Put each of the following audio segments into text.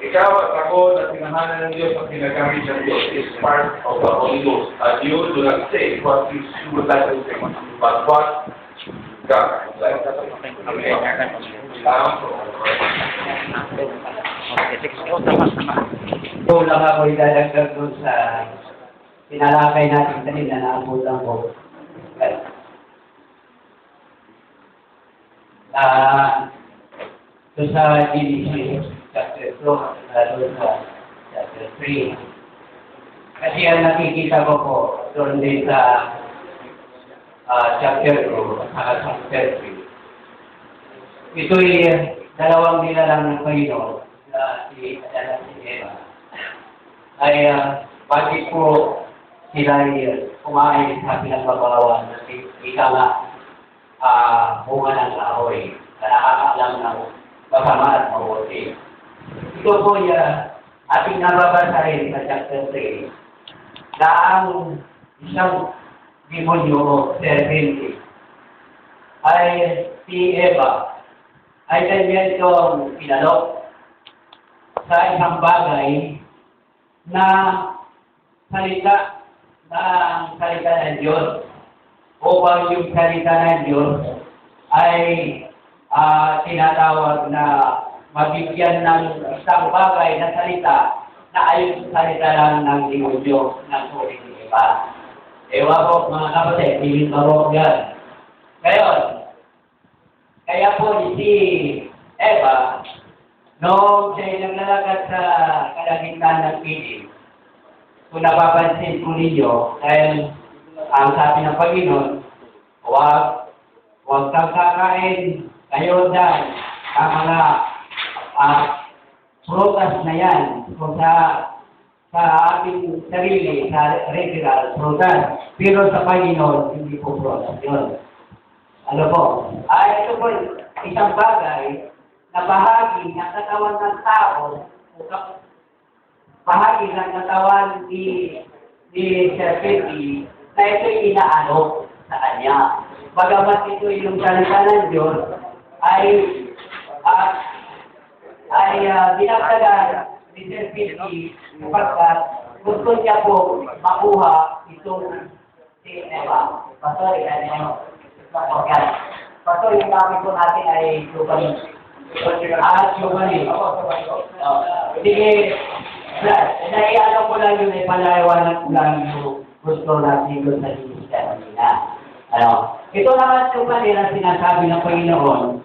Ikaw at ako na tinahanan ng Diyos at ginagamit ng Diyos is part of the Holy Ghost. And you do not say what you would like to say, but what God would like to say. Amen. Ito lang ako idadagdag doon sa tinalakay natin kanina na abutan ko. Doon sa Genesis chapter 2, doon sa chapter 3. Kasi ang nakikita ko po doon din sa chapter 2 at chapter 3. Ito'y dalawang nilalang ng Panginoon na si Adan at si Eva. Ay bakit po sila ay kumain sa pinagbabawan na ika nga bunga ng kahoy na nakakaalam ng masama at mabuti. Ito po ating nababasa rin sa chapter 3 na ang isang demonyo o serpente ay si Eva ay kanya itong pinalok sa isang bagay na salita ng Diyos upang yung salita ng Diyos ay tinatawag na mabigyan ng isang bagay na salita na ayon sa salita lang ng demonyo ng sulit ni Eva. Ewa po mga kapatid, hindi marok yan. Kaya po si Eva, noong siya'y naglalakad sa kalagitnaan ng piling, kung napapansin po ninyo, dahil ang sabi ng Panginoon, huwag kang kakain kayo dyan ang mga prutas na yan kung sa ating sarili, sa regular prutas. Pero sa Panginoon, hindi po prutas yun. Ano po? Ito po isang bagay na bahagi ng katawan ng tao, bahagi ng katawan ni serpente na ito'y inaalok sa kanya. Bagamat ito yung salita ng Diyos ay dinagdagan ni serpente sapagkat gusto niya po makuha itong si Eva. Pastor, Pastor, yung topic po natin ay Jubilee. Jubilee. Sige, naiano ko lang yun, palayawanan ko lang yung gusto natin doon sa Genesis kanina. Ito naman yung kanina sinasabi ng Panginoon,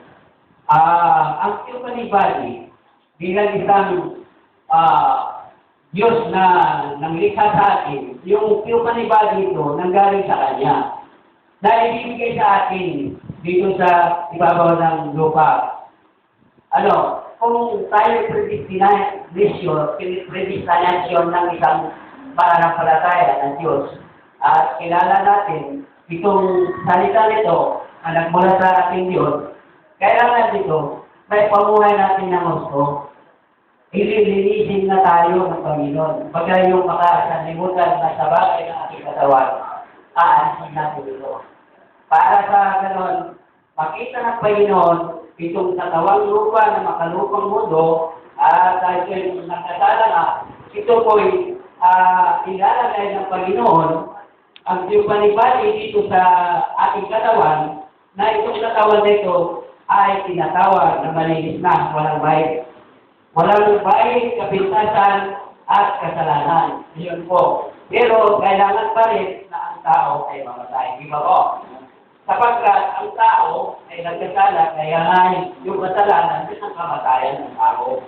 ang Jubilee body, bilang isang Diyos na nanglikha sa atin, yung Jubilee body ito nanggaling sa Kanya. Na ibibigay sa atin dito sa ibabaw ng lupa. Kung tayo predestinasyon ng isang pananampalataya ng Diyos at kilala natin itong salita nito na nagmula sa ating Diyos, kailangan dito may pamuhay natin ng gusto. Ililinisin na tayo ng Panginoon. Bagay yung makasalimutan na sa bagay ng ating katawan, aansin natin ito. Para sa ganon, makita ng Panginoon itong katawang lupa na makalupang mundo at dahil yung nakasala na, ito po'y ilalagay ng Panginoon ang panibali dito sa ating katawan na itong katawan nito ay tinatawag na malinis na, walang bayad. Walang bayad, kapintasan at kasalanan. Iyon po. Pero kailangan pa rin na ang tao ay mamatay. Di ba po? Sapagkat ang tao ay nagkasala, kaya nga yung kasalanan din ang kamatayan ng tao.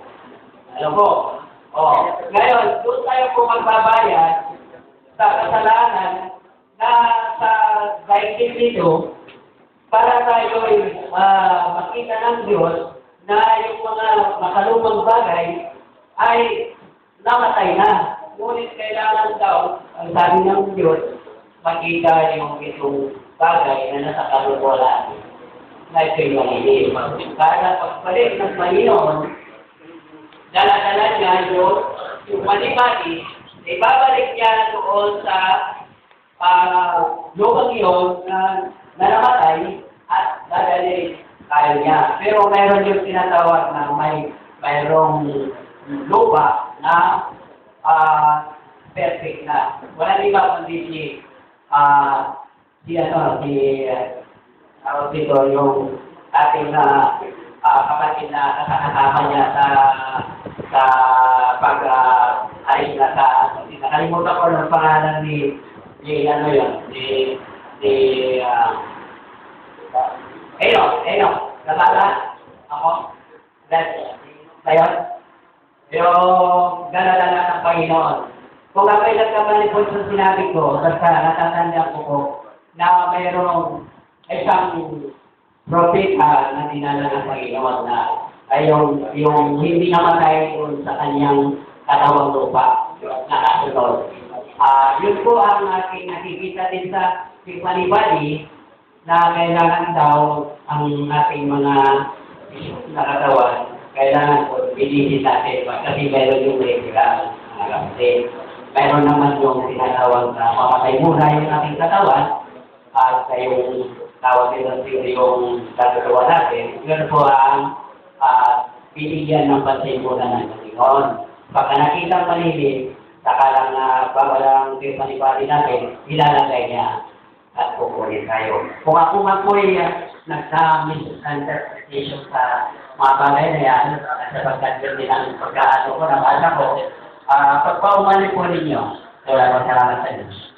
Alam po? Ngayon, doon tayo po magbabayad sa kasalanan na sa daigdig nito para tayo makita ng Diyos na yung mga makalumang bagay ay namatay na. Ngunit kailangan daw, ang sabi ng Diyos, makita yung itong bagay na nasa kaluluwa na ito'y malilim. Para pagbalik ng Panginoon, dala-dala niya yung mali-mali, ibabalik niya doon sa lupang yun na namatay at dadalhin tayo niya. Pero mayroon yung tinatawag na mayroong lupa na perfect na. Wala iba kundi dito yung ating kapatid na kasama niya sa pag-alis na sa nakalimutan ko ng pangalan ni Nalala ako? Ngayon? Yung dalala ng Panginoon. Kung ako'y nagkamali po sa sinabi ko, basta natatandaan ko na mayroong isang propeta na dinala ng Panginoon na ay yung hindi namatay doon sa kanyang katawang lupa na kasunod. Yun po ang aking nakikita din sa Tiffany Valley na kailangan daw ang ating mga nakatawan, kailangan po bilihin natin kasi meron yung regular kasi meron naman yung tinatawag na mamatay muna yung ating katawan at yung tawag din yung katatawa natin, yun po ang binigyan ng pansin muna ng Panginoon. Pagka nakita malilim, saka lang babalang panipali natin, ilalagay niya at kukunin tayo. Kung ako man po ay nagsa-misinterpretation sa mga bagay na yan, at sapagkat yun din ang pagkaano ko, nabasa ko, pagpaumali po ninyo, salamat sa Diyos.